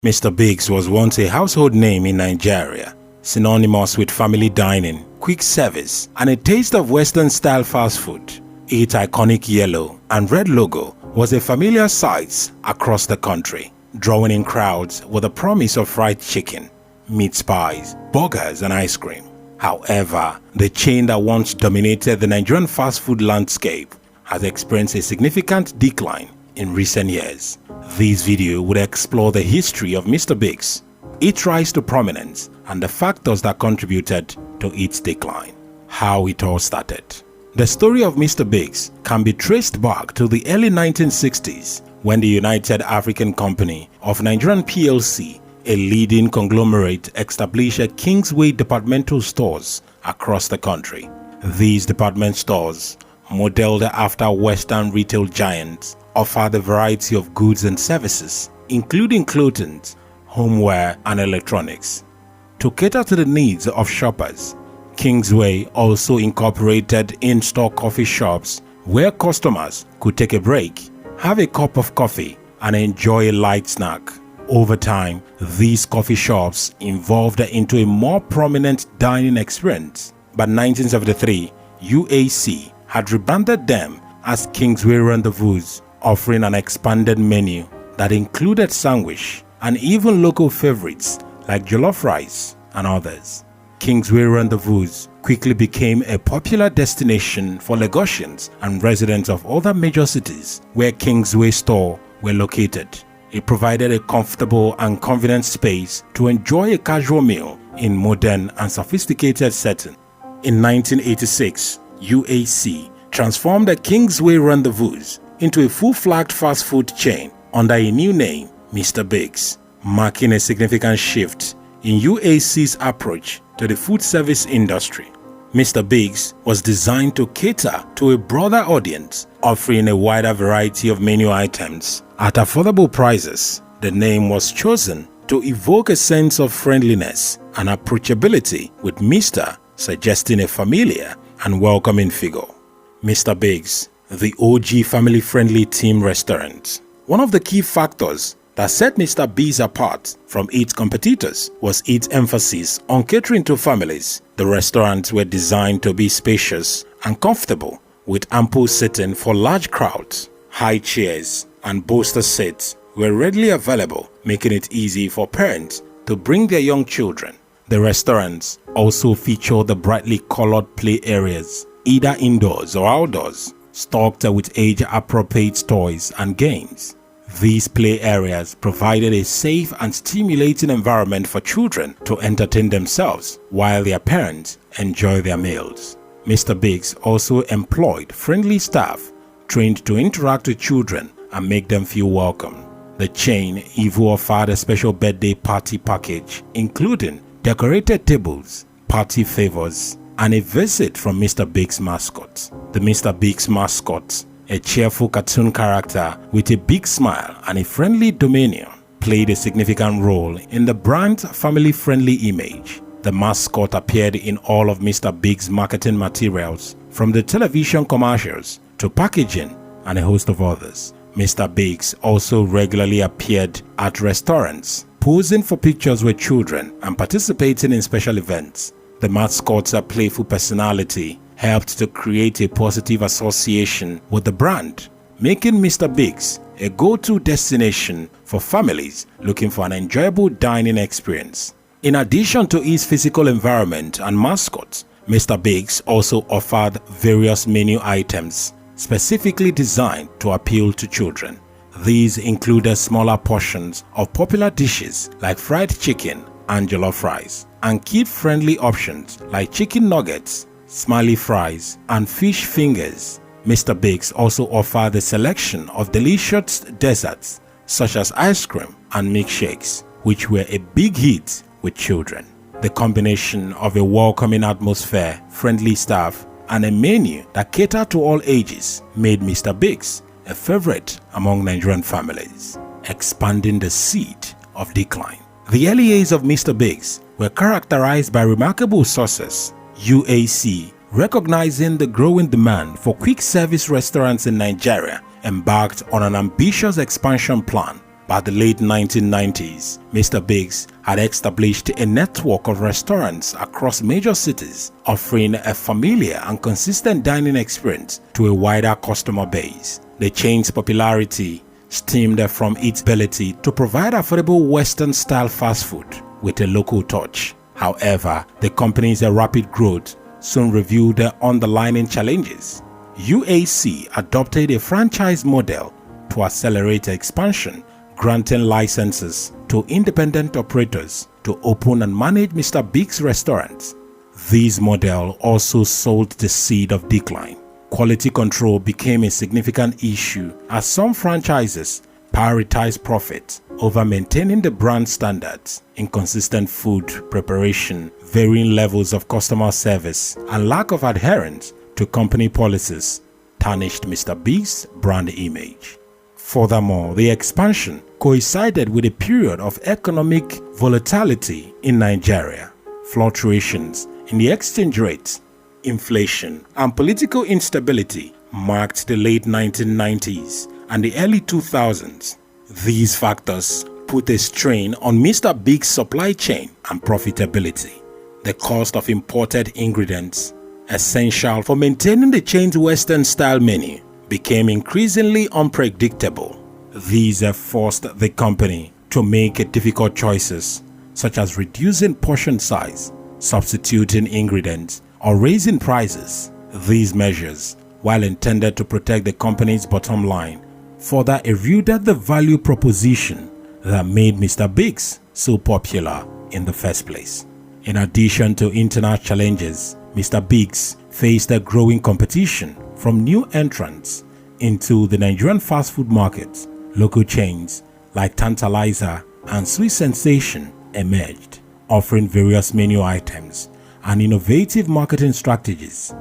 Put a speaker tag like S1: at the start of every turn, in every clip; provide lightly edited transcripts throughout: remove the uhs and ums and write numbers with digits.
S1: Mr. Biggs was once a household name in Nigeria, synonymous with family dining, quick service, and a taste of Western-style fast food. Its iconic yellow and red logo was a familiar sight across the country, drawing in crowds with the promise of fried chicken, meat pies, burgers, and ice cream. However, the chain that once dominated the Nigerian fast food landscape has experienced a significant decline in recent years. This video would explore the history of Mr. Biggs, its rise to prominence, and the factors that contributed to its decline. How it all started. The story of Mr. Biggs can be traced back to the early 1960s when the United African Company of Nigerian PLC, a leading conglomerate, established Kingsway departmental stores across the country. These department stores, modeled after Western retail giants, offered a variety of goods and services, including clothing, homeware, and electronics. To cater to the needs of shoppers, Kingsway also incorporated in-store coffee shops where customers could take a break, have a cup of coffee, and enjoy a light snack. Over time, these coffee shops evolved into a more prominent dining experience. By 1973, UAC had rebranded them as Kingsway Rendezvous, offering an expanded menu that included sandwich and even local favorites like jollof rice and others. Kingsway Rendezvous quickly became a popular destination for Lagosians and residents of other major cities where Kingsway stores were located. It provided a comfortable and convenient space to enjoy a casual meal in modern and sophisticated setting. In 1986, UAC transformed the Kingsway Rendezvous into a full-flagged fast food chain under a new name, Mr. Biggs, marking a significant shift in UAC's approach to the food service industry. Mr. Biggs was designed to cater to a broader audience, offering a wider variety of menu items at affordable prices. The name was chosen to evoke a sense of friendliness and approachability, with Mr. suggesting a familiar and welcoming figure. Mr. Biggs, the OG family-friendly team restaurant. One of the key factors that set Mr. Biggs apart from its competitors was its emphasis on catering to families. The restaurants were designed to be spacious and comfortable, with ample seating for large crowds. High chairs and bolster seats were readily available, making it easy for parents to bring their young children. The restaurants also featured the brightly colored play areas, either indoors or outdoors, stocked with age-appropriate toys and games. These play areas provided a safe and stimulating environment for children to entertain themselves while their parents enjoy their meals. Mr. Biggs also employed friendly staff trained to interact with children and make them feel welcome. The chain even offered a special birthday party package, including decorated tables, party favors, and a visit from Mr. Biggs' mascot. The Mr. Biggs mascot, a cheerful cartoon character with a big smile and a friendly demeanor, played a significant role in the brand's family-friendly image. The mascot appeared in all of Mr. Biggs' marketing materials, from the television commercials to packaging and a host of others. Mr. Biggs also regularly appeared at restaurants, posing for pictures with children and participating in special events. The mascot's playful personality helped to create a positive association with the brand, making Mr. Biggs a go-to destination for families looking for an enjoyable dining experience. In addition to its physical environment and mascot, Mr. Biggs also offered various menu items specifically designed to appeal to children. These included smaller portions of popular dishes like fried chicken and jollof rice, and kid-friendly options like chicken nuggets, smiley fries, and fish fingers. Mr. Biggs also offered a selection of delicious desserts such as ice cream and milkshakes, which were a big hit with children. The combination of a welcoming atmosphere, friendly staff, and a menu that catered to all ages made Mr. Biggs a favorite among Nigerian families, expanding the seed of decline. The early years of Mr. Biggs were characterized by remarkable success. UAC, recognizing the growing demand for quick service restaurants in Nigeria, embarked on an ambitious expansion plan. By the late 1990s, Mr. Bigg's had established a network of restaurants across major cities, offering a familiar and consistent dining experience to a wider customer base. The chain's popularity stemmed from its ability to provide affordable Western-style fast food with a local touch. However, the company's rapid growth soon revealed the underlying challenges. UAC adopted a franchise model to accelerate expansion, granting licenses to independent operators to open and manage Mr. Bigg's restaurants. This model also sowed the seed of decline. Quality control became a significant issue as some franchises prioritized profit over maintaining the brand standards. Inconsistent food preparation, varying levels of customer service, and lack of adherence to company policies tarnished Mr. Bigg's brand image. Furthermore, the expansion coincided with a period of economic volatility in Nigeria. Fluctuations in the exchange rate, inflation, and political instability marked the late 1990s and the early 2000s. These factors put a strain on Mr. Bigg's supply chain and profitability. The cost of imported ingredients, essential for maintaining the chain's Western-style menu, became increasingly unpredictable. These have forced the company to make difficult choices, such as reducing portion size, substituting ingredients, or raising prices. These measures, while intended to protect the company's bottom line, further eroded the value proposition that made Mr. Bigg's so popular in the first place. In addition to internal challenges, Mr. Bigg's faced a growing competition from new entrants into the Nigerian fast food market. Local chains like Tantalizer and Sweet Sensation emerged, offering various menu items and innovative marketing strategies.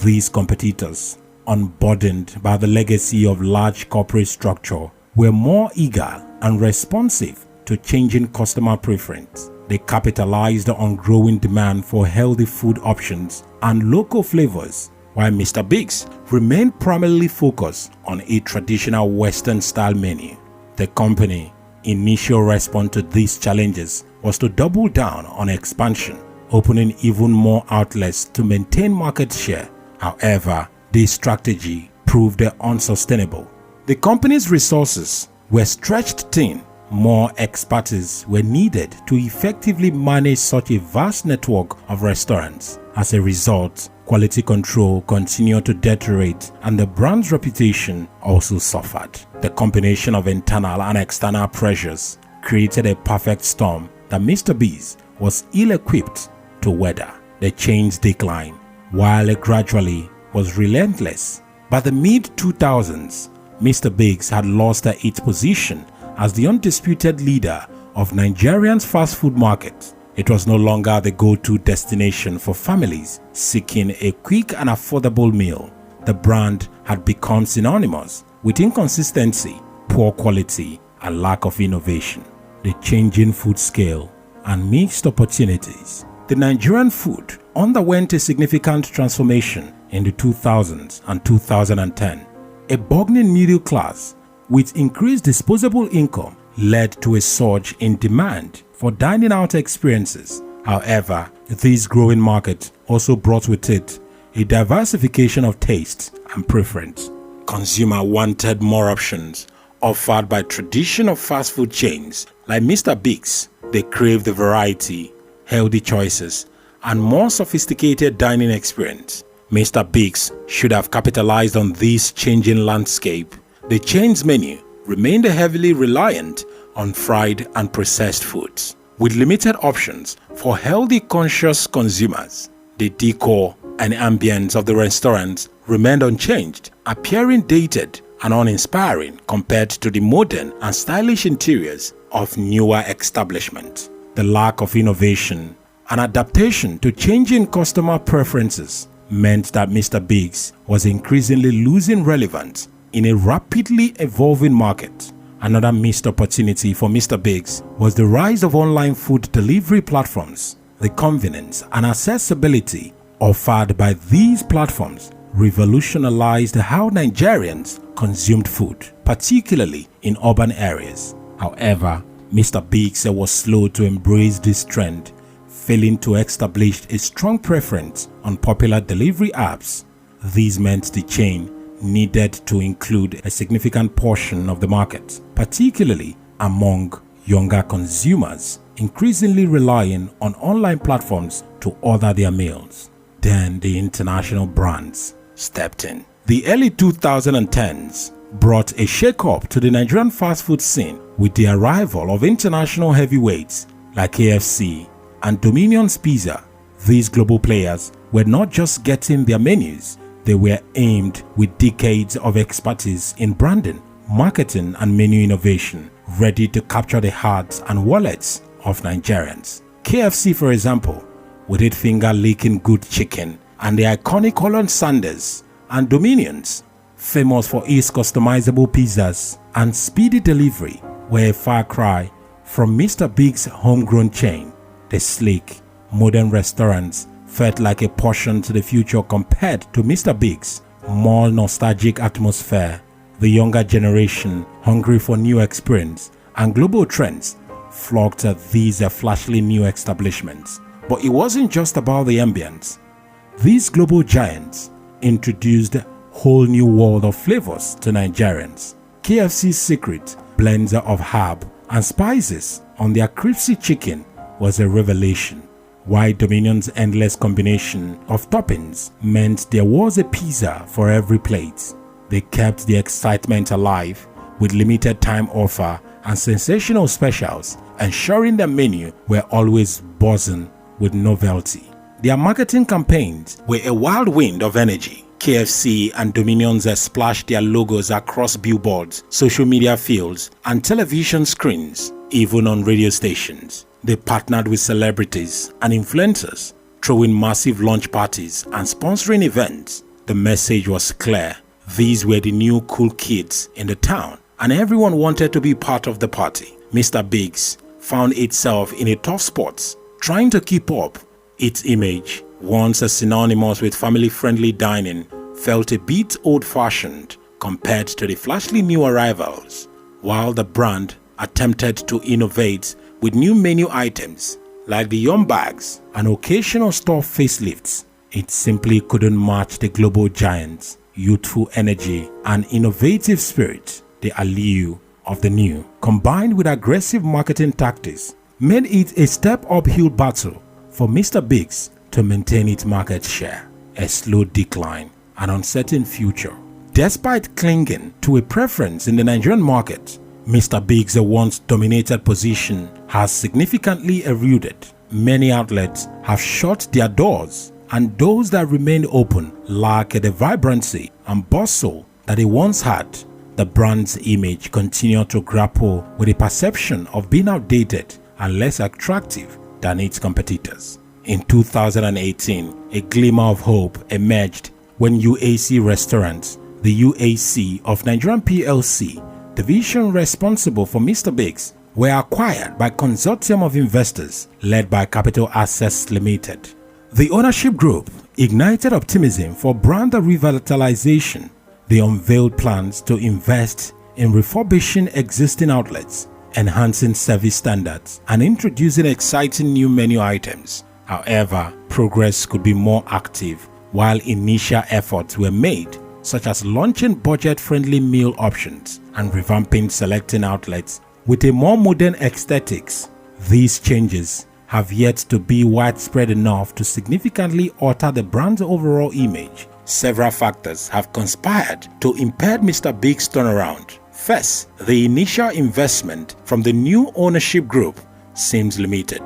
S1: These competitors, unburdened by the legacy of large corporate structure, were more eager and responsive to changing customer preference. They capitalized on growing demand for healthy food options and local flavors, while Mr. Bigg's remained primarily focused on a traditional Western-style menu. The company's initial response to these challenges was to double down on expansion, opening even more outlets to maintain market share. However, this strategy proved unsustainable. The company's resources were stretched thin. More expertise were needed to effectively manage such a vast network of restaurants. As a result, quality control continued to deteriorate and the brand's reputation also suffered. The combination of internal and external pressures created a perfect storm that Mr. Bigg's was ill-equipped to weather. The chain's decline, while it gradually was relentless. By the mid-2000s, Mr. Bigg's had lost its position as the undisputed leader of Nigerian's fast food market. It was no longer the go-to destination for families seeking a quick and affordable meal. The brand had become synonymous with inconsistency, poor quality, and lack of innovation. The changing food scale and mixed opportunities. The Nigerian food underwent a significant transformation in the 2000s and 2010. A burgeoning middle class with increased disposable income led to a surge in demand for dining out experiences. However, this growing market also brought with it a diversification of tastes and preference. Consumers wanted more options offered by traditional fast food chains like Mr. Bigg's. They craved the variety, healthy choices, and more sophisticated dining experience. Mr. Bigg's should have capitalized on this changing landscape. The chain's menu remained heavily reliant on fried and processed foods, with limited options for healthy conscious consumers. The decor and ambience of the restaurants remained unchanged, appearing dated and uninspiring compared to the modern and stylish interiors of newer establishments. The lack of innovation and adaptation to changing customer preferences meant that Mr. Bigg's was increasingly losing relevance in a rapidly evolving market. Another missed opportunity for Mr. Bigg's was the rise of online food delivery platforms. The convenience and accessibility offered by these platforms revolutionized how Nigerians consumed food, particularly in urban areas. However, Mr. Biggs was slow to embrace this trend, failing to establish a strong preference on popular delivery apps. This meant the chain needed to include a significant portion of the market, particularly among younger consumers, increasingly relying on online platforms to order their meals. Then the international brands stepped in. The early 2010s brought a shake-up to the Nigerian fast food scene with the arrival of international heavyweights like KFC and Dominions Pizza. These global players were not just getting their menus, they were aimed with decades of expertise in branding, marketing and menu innovation, ready to capture the hearts and wallets of Nigerians. KFC, for example, with its finger-licking good chicken and the iconic Holland Sanders, and Dominions, famous for its customizable pizzas and speedy delivery, were a far cry from Mr. Bigg's homegrown chain. The sleek, modern restaurants felt like a portion to the future compared to Mr. Bigg's more nostalgic atmosphere. The younger generation, hungry for new experience and global trends, flocked at these flashily new establishments. But it wasn't just about the ambience. These global giants introduced a whole new world of flavors to Nigerians. KFC's secret blends of herb and spices on their crispy chicken was a revelation, while Dominion's endless combination of toppings meant there was a pizza for every plate. They kept the excitement alive with limited time offer and sensational specials, ensuring the menu were always buzzing with novelty. Their marketing campaigns were a whirlwind of energy. KFC and Dominions splashed their logos across billboards, social media fields, and television screens, even on radio stations. They partnered with celebrities and influencers, throwing massive launch parties and sponsoring events. The message was clear. These were the new cool kids in the town, and everyone wanted to be part of the party. Mr. Biggs found itself in a tough spot, trying to keep up. Its image, once synonymous with family-friendly dining, felt a bit old-fashioned compared to the flashily new arrivals. While the brand attempted to innovate with new menu items like the Yum Bags and occasional store facelifts, it simply couldn't match the global giants' youthful energy and innovative spirit. The allure of the new, combined with aggressive marketing tactics, made it a step uphill battle for Mr. Biggs to maintain its market share, a slow decline, and uncertain future. Despite clinging to a preference in the Nigerian market, Mr. Biggs' once dominated position has significantly eroded. Many outlets have shut their doors, and those that remain open lack the vibrancy and bustle that they once had. The brand's image continued to grapple with the perception of being outdated and less attractive than its competitors. In 2018, a glimmer of hope emerged when UAC Restaurants, the UAC of Nigerian PLC, division responsible for Mr. Biggs, were acquired by a consortium of investors led by Capital Access Limited. The ownership group ignited optimism for brand revitalization. They unveiled plans to invest in refurbishing existing outlets, enhancing service standards, and introducing exciting new menu items. However, progress could be more active while initial efforts were made, such as launching budget-friendly meal options and revamping selecting outlets with a more modern aesthetics. These changes have yet to be widespread enough to significantly alter the brand's overall image. Several factors have conspired to impair Mr. Bigg's turnaround. First, the initial investment from the new ownership group seems limited.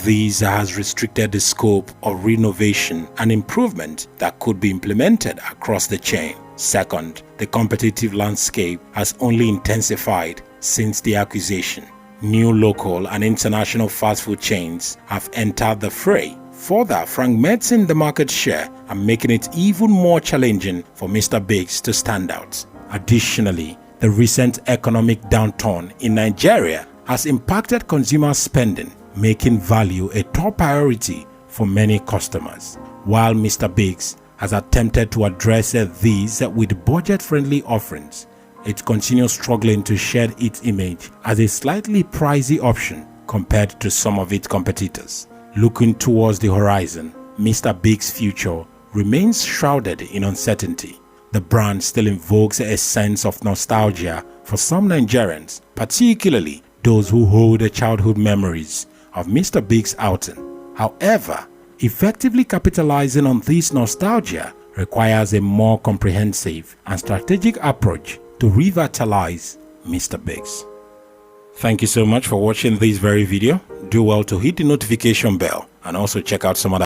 S1: This has restricted the scope of renovation and improvement that could be implemented across the chain. Second, the competitive landscape has only intensified since the acquisition. New local and international fast food chains have entered the fray, further fragmenting the market share and making it even more challenging for Mr. Biggs to stand out. Additionally, the recent economic downturn in Nigeria has impacted consumer spending, making value a top priority for many customers. While Mr. Biggs has attempted to address these with budget-friendly offerings, it continues struggling to shed its image as a slightly pricey option compared to some of its competitors. Looking towards the horizon, Mr. Bigg's future remains shrouded in uncertainty. The brand still invokes a sense of nostalgia for some Nigerians, particularly those who hold the childhood memories of Mr. Bigg's outing. However, effectively capitalizing on this nostalgia requires a more comprehensive and strategic approach to revitalize Mr. Bigg's. Thank you so much for watching this very video. Do well to hit the notification bell and also check out some other